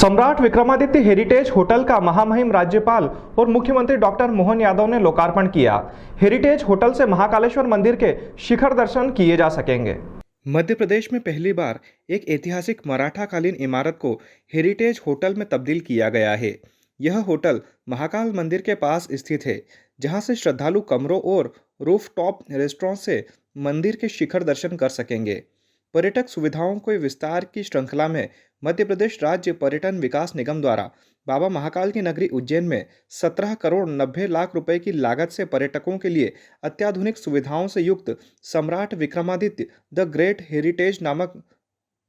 सम्राट Vikramaditya heritage hotel का महामहिम राज्यपाल और मुख्यमंत्री डॉक्टर मोहन यादव ने लोकार्पण किया। हेरिटेज होटल से महाकालेश्वर मंदिर के शिखर दर्शन किए जा सकेंगे। मध्य प्रदेश में पहली बार एक ऐतिहासिक मराठा कालीन इमारत को हेरिटेज होटल में तब्दील किया गया है। यह होटल महाकाल मंदिर के पास स्थित है, जहां से श्रद्धालु कमरों और रूफटॉप रेस्टोरेंट से मंदिर के शिखर दर्शन कर सकेंगे। पर्यटक सुविधाओं के विस्तार की श्रृंखला में मध्य प्रदेश राज्य पर्यटन विकास निगम द्वारा बाबा महाकाल की नगरी उज्जैन में 17 करोड़ 90 लाख रुपए की लागत से पर्यटकों के लिए अत्याधुनिक सुविधाओं से युक्त सम्राट विक्रमादित्य द ग्रेट हेरिटेज नामक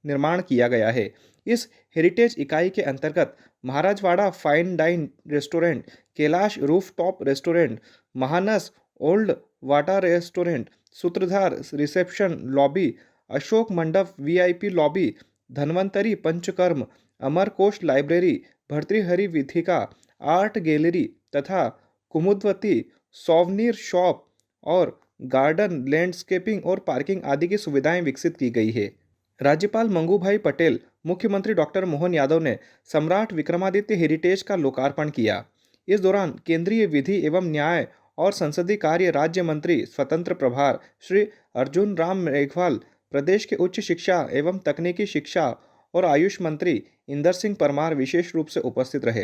निर्माण किया गया है। इस हेरिटेज इकाई के अंतर्गत Maharajwada fine dine restaurant, Kailash rooftop restaurant, Mahanas old वाटा restaurant, Sutradhar reception lobby, Ashok Mandap VIP lobby, Dhanvantari panchakarma, Amarkosh library, Bhartrihari Vithika art gallery तथा कुमुदवती सॉवनीर शॉप और गार्डन, लैंडस्केपिंग और पार्किंग आदि की सुविधाएं विकसित की गई है। राज्यपाल मंगूभाई पटेल, मुख्यमंत्री डॉक्टर मोहन यादव ने सम्राट विक्रमादित्य हेरिटेज का लोकार्पण किया। इस दौरान केंद्रीय विधि एवं न्याय और संसदीय कार्य राज्य मंत्री स्वतंत्र प्रभार श्री अर्जुन राम मेघवाल, प्रदेश के उच्च शिक्षा एवं तकनीकी शिक्षा और आयुष मंत्री इंदर सिंह परमार विशेष रूप से उपस्थित रहे।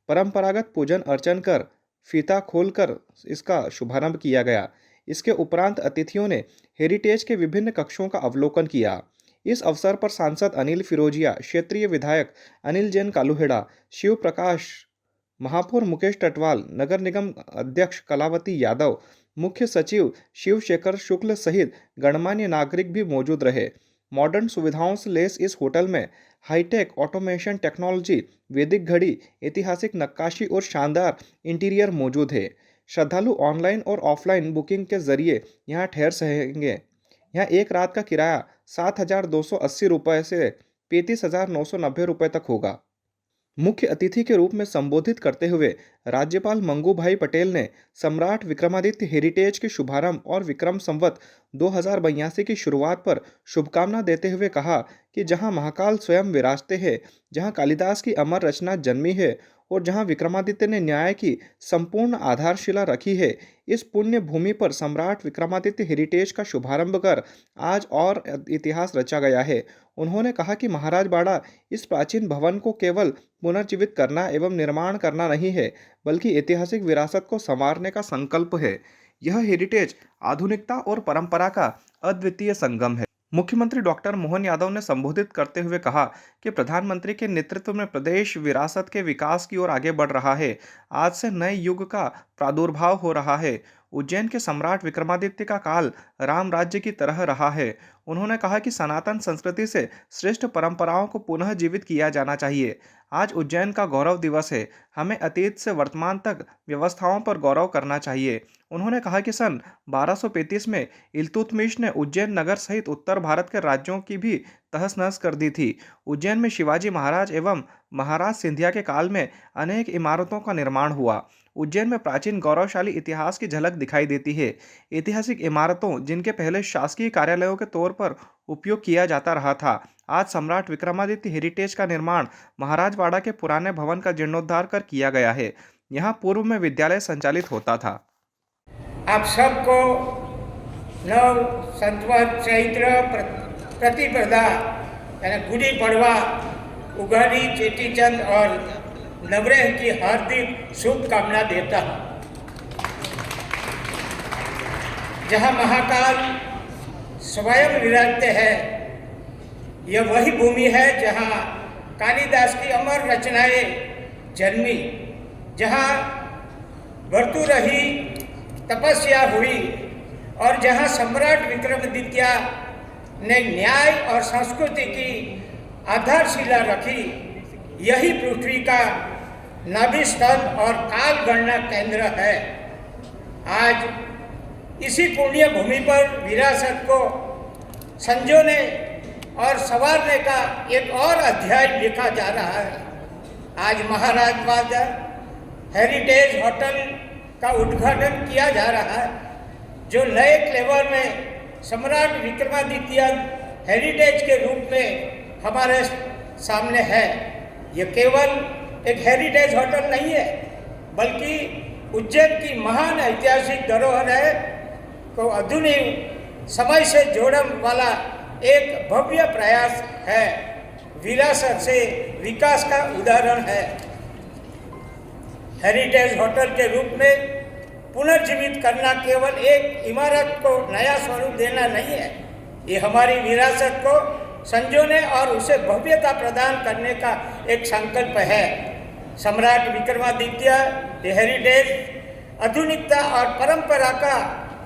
परंपरागत पूजन अर्चन कर फीता खोलकर इसका शुभारंभ किया गया। इसके उपरांत अतिथियों ने हेरिटेज के विभिन्न कक्षों का अवलोकन किया। इस अवसर पर सांसद अनिल फिरोजिया, क्षेत्रीय विधायक अनिल जैन कालूहेड़ा, शिव प्रकाश, महापौर मुकेश टटवाल, नगर निगम अध्यक्ष कलावती यादव, मुख्य सचिव शिवशेखर शुक्ल सहित गणमान्य नागरिक भी मौजूद रहे। मॉडर्न सुविधाओं से लैस इस होटल में हाईटेक ऑटोमेशन टेक्नोलॉजी, वैदिक घड़ी, ऐतिहासिक नक्काशी और शानदार इंटीरियर मौजूद है। श्रद्धालु ऑनलाइन और ऑफलाइन बुकिंग के जरिए यहाँ ठहर सकेंगे। यहाँ एक रात का किराया 7,280 रुपये से 35,990 रुपये तक होगा। मुख्य अतिथि के रूप में संबोधित करते हुए राज्यपाल मंगूभाई पटेल ने सम्राट विक्रमादित्य हेरिटेज के शुभारंभ और विक्रम संवत 2082 की शुरुआत पर शुभकामना देते हुए कहा कि जहां महाकाल स्वयं विराजते हैं, जहां कालिदास की अमर रचना जन्मी है और जहां विक्रमादित्य ने न्याय की संपूर्ण आधारशिला रखी है, इस पुण्य भूमि पर सम्राट विक्रमादित्य हेरिटेज का शुभारंभ कर आज और इतिहास रचा गया है। उन्होंने कहा कि महाराजवाड़ा इस प्राचीन भवन को केवल पुनर्जीवित करना एवं निर्माण करना नहीं है, बल्कि ऐतिहासिक विरासत को संवारने का संकल्प है। यह हेरिटेज आधुनिकता और परंपरा का अद्वितीय संगम है। मुख्यमंत्री डॉक्टर मोहन यादव ने संबोधित करते हुए कहा कि प्रधानमंत्री के नेतृत्व में प्रदेश विरासत के विकास की ओर आगे बढ़ रहा है। आज से नए युग का प्रादुर्भाव हो रहा है। उज्जैन के सम्राट विक्रमादित्य का काल राम राज्य की तरह रहा है। उन्होंने कहा कि सनातन संस्कृति से श्रेष्ठ परंपराओं को पुनः जीवित किया जाना चाहिए। आज उज्जैन का गौरव दिवस है। हमें अतीत से वर्तमान तक व्यवस्थाओं पर गौरव करना चाहिए। उन्होंने कहा कि सन 1235 में इल्तुतमिश ने उज्जैन नगर सहित उत्तर भारत के राज्यों की भी तहस नहस कर दी थी। उज्जैन में शिवाजी महाराज एवं महाराज सिंधिया के काल में अनेक इमारतों का निर्माण हुआ। उज्जैन में प्राचीन गौरवशाली इतिहास की झलक दिखाई देती है। ऐतिहासिक इमारतों जिनके पहले शासकीय कार्यालयों के तौर पर उपयोग किया जाता रहा था, आज सम्राट विक्रमादित्य हेरिटेज का निर्माण महाराजवाड़ा के पुराने भवन का जीर्णोद्धार कर किया गया है। यहाँ पूर्व में विद्यालय संचालित होता था। आप सबको नव संवत चैत्र प्रतिपदा यानी गुड़ी पड़वा, उगाड़ी, चेटीचंद और नवरेह की हार्दिक शुभकामना देता हूँ। जहाँ महाकाल स्वयं विराजते हैं, यह वही भूमि है जहाँ कालिदास की अमर रचनाएं जन्मी, जहाँ भर्तृहरि तपस्या हुई और जहाँ सम्राट विक्रमादित्य ने न्याय और संस्कृति की आधारशिला रखी। यही पृथ्वी का नाभि स्थल और काल गणना केंद्र है। आज इसी पुण्य भूमि पर विरासत को संजोने और संवारने का एक और अध्याय लिखा जा रहा है। आज महाराजवाड़ा हेरिटेज होटल का उद्घाटन किया जा रहा है, जो नए फ्लेवर में सम्राट विक्रमादित्य हेरिटेज के रूप में हमारे सामने है। ये केवल एक हेरिटेज होटल नहीं है, बल्कि उज्जैन की महान ऐतिहासिक धरोहर है को आधुनिक समय से जोड़ने वाला एक भव्य प्रयास है, विरासत से विकास का उदाहरण है। हेरिटेज होटल के रूप में पुनर्जीवित करना केवल एक इमारत को नया स्वरूप देना नहीं है, ये हमारी विरासत को संजोने और उसे भव्यता प्रदान करने का एक संकल्प है। सम्राट विक्रमादित्य ये हेरिटेज आधुनिकता और परंपरा का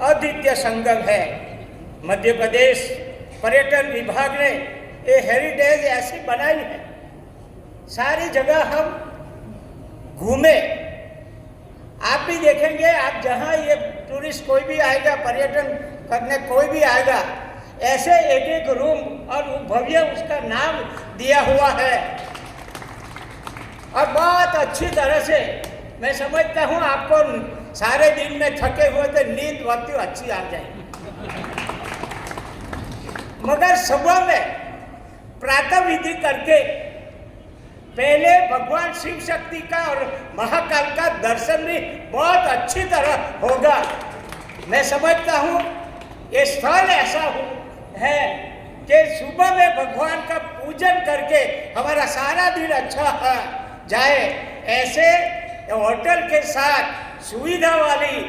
अद्वितीय संगम है। मध्य प्रदेश पर्यटन विभाग ने ये हेरिटेज ऐसी बनाई है, सारी जगह हम घूमे, आप भी देखेंगे, आप जहाँ ये टूरिस्ट कोई भी आएगा, पर्यटन करने कोई भी आएगा, ऐसे एक एक रूम और भव्य उसका नाम दिया हुआ है और बहुत अच्छी तरह से मैं समझता हूँ आपको सारे दिन में थके हुए तो नींद बहुत अच्छी आ जाएगी। मगर सुबह में प्रातः विधि करके पहले भगवान शिव शक्ति का और महाकाल का दर्शन भी बहुत अच्छी तरह होगा। मैं समझता हूँ ये स्थल ऐसा है कि सुबह में भगवान का पूजन करके हमारा सारा दिन अच्छा जाए। ऐसे होटल के साथ सुविधा वाली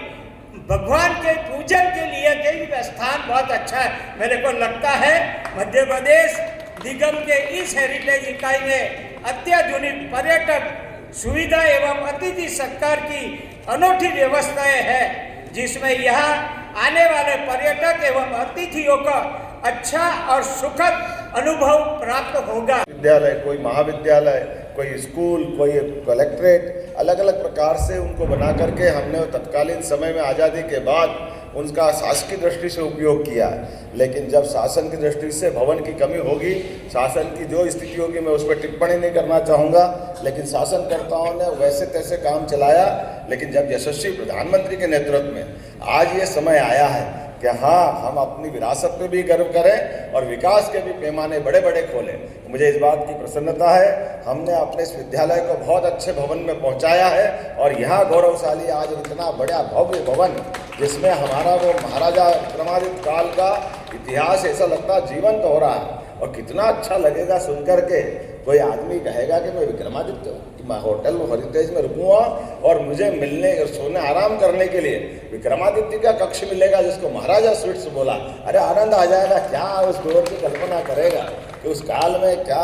भगवान के पूजन के लिए कई स्थान बहुत अच्छा है। मेरे को लगता है मध्य प्रदेश निगम के इस हेरिटेज इकाई में अत्याधुनिक पर्यटक सुविधा एवं अतिथि सत्कार की अनूठी व्यवस्थाएं हैं, जिसमें यहाँ आने वाले पर्यटक एवं अतिथियों का अच्छा और सुखद अनुभव प्राप्त होगा। विद्यालय, कोई महाविद्यालय, कोई स्कूल, कोई कलेक्ट्रेट, अलग अलग प्रकार से उनको बना करके हमने तत्कालीन समय में आज़ादी के बाद उनका शासकीय दृष्टि से उपयोग किया है। लेकिन जब शासन की दृष्टि से भवन की कमी होगी, शासन की जो स्थिति होगी, मैं उस पर टिप्पणी नहीं करना चाहूँगा, लेकिन शासनकर्ताओं ने वैसे तैसे काम चलाया। लेकिन जब यशस्वी प्रधानमंत्री के नेतृत्व में आज ये समय आया है कि हाँ, हम अपनी विरासत पे भी गर्व करें और विकास के भी पैमाने बड़े बड़े खोलें, तो मुझे इस बात की प्रसन्नता है। हमने अपने इस विद्यालय को बहुत अच्छे भवन में पहुंचाया है और यहाँ गौरवशाली आज इतना बड़ा भव्य भवन, जिसमें हमारा वो महाराजा विक्रमादित्य काल का इतिहास ऐसा लगता जीवंत हो रहा है। और कितना अच्छा लगेगा सुनकर के, कोई आदमी कहेगा कि मैं विक्रमादित्य होटल हेरिटेज में रुकूंगा और मुझे मिलने और सोने आराम करने के लिए विक्रमादित्य का कक्ष मिलेगा, जिसको महाराजा स्वीट्स बोला। अरे आनंद आ जाएगा। क्या उस दौर की कल्पना करेगा कि उस काल में क्या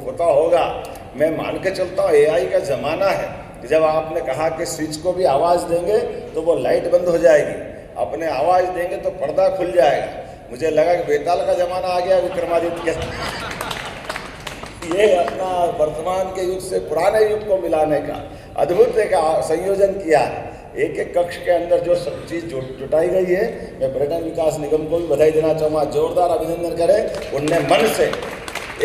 होता होगा। मैं मान के चलता हूँ AI का ज़माना है। जब आपने कहा कि स्विच को भी आवाज़ देंगे तो वो लाइट बंद हो जाएगी, अपने आवाज़ देंगे तो पर्दा खुल जाएगा। मुझे लगा कि बेताल का ज़माना आ गया विक्रमादित्य के। ये अपना वर्तमान के युग से पुराने युग को मिलाने का अद्भुत एक संयोजन किया है। एक एक कक्ष के अंदर जो सब चीज़ जुटाई गई है, मैं पर्यटन विकास निगम को भी बधाई देना चाहूँगा। जोरदार अभिनंदन करें। उनने मन से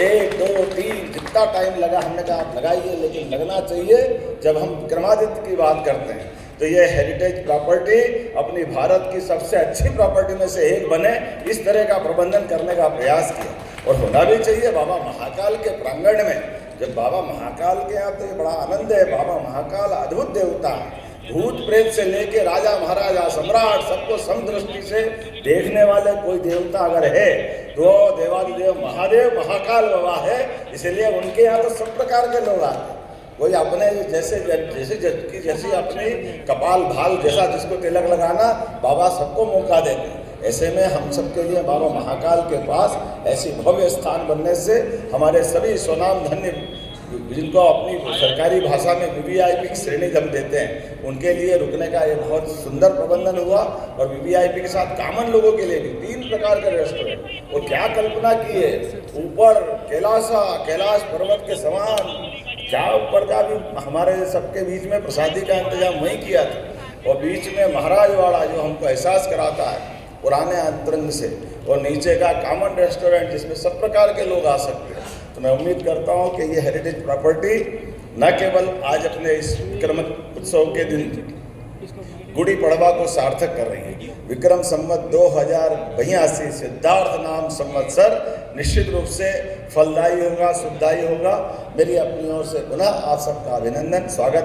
1, 2, 3 जितना टाइम लगा, हमने कहा आप लगाइए, लेकिन लगना चाहिए। जब हम विक्रमादित्य की बात करते हैं तो ये हेरिटेज प्रॉपर्टी अपनी भारत की सबसे अच्छी प्रॉपर्टी में से एक बने, इस तरह का प्रबंधन करने का प्रयास किया और होना भी चाहिए। बाबा महाकाल के प्रांगण में, जब बाबा महाकाल के यहाँ तो ये बड़ा आनंद है। बाबा महाकाल अद्भुत देवता है। भूत प्रेत से लेके राजा महाराजा सम्राट सबको समदृष्टि से देखने वाले कोई देवता अगर है तो देवादिदेव महादेव महाकाल बाबा है। इसलिए उनके यहाँ तो सब प्रकार के लोग आते हैं। कोई अपने जैसी अपनी कपाल भाल जैसा जिसको तिलक लगाना, बाबा सबको मौका देते हैं। ऐसे में हम सबके लिए बाबा महाकाल के पास ऐसी भव्य स्थान बनने से हमारे सभी स्वनाम धन्य, जिनको अपनी सरकारी भाषा में VVIP की श्रेणी हम देते हैं, उनके लिए रुकने का एक बहुत सुंदर प्रबंधन हुआ। और VVIP के साथ कॉमन लोगों के लिए भी 3 प्रकार के रेस्टोरेंट। और क्या कल्पना की है, ऊपर कैलाश पर्वत के समान, क्या ऊपर का भी हमारे सबके बीच में प्रसादी का इंतजाम वहीं किया था। और बीच में महाराजवाड़ा जो हमको एहसास कराता है पुराने अंतरंग से, और नीचे का कॉमन रेस्टोरेंट जिसमें सब प्रकार के लोग आ सकते हैं। तो मैं उम्मीद करता हूं कि ये हेरिटेज प्रॉपर्टी न केवल आज अपने इस विक्रम उत्सव के दिन गुड़ी पड़वा को सार्थक कर रही है। विक्रम संवत 2082 सिद्धार्थ नाम संवत्सर निश्चित रूप से फलदायी होगा, सुखदायी होगा। मेरी अपनी ओर से पुनः आप सबका अभिनंदन, स्वागत।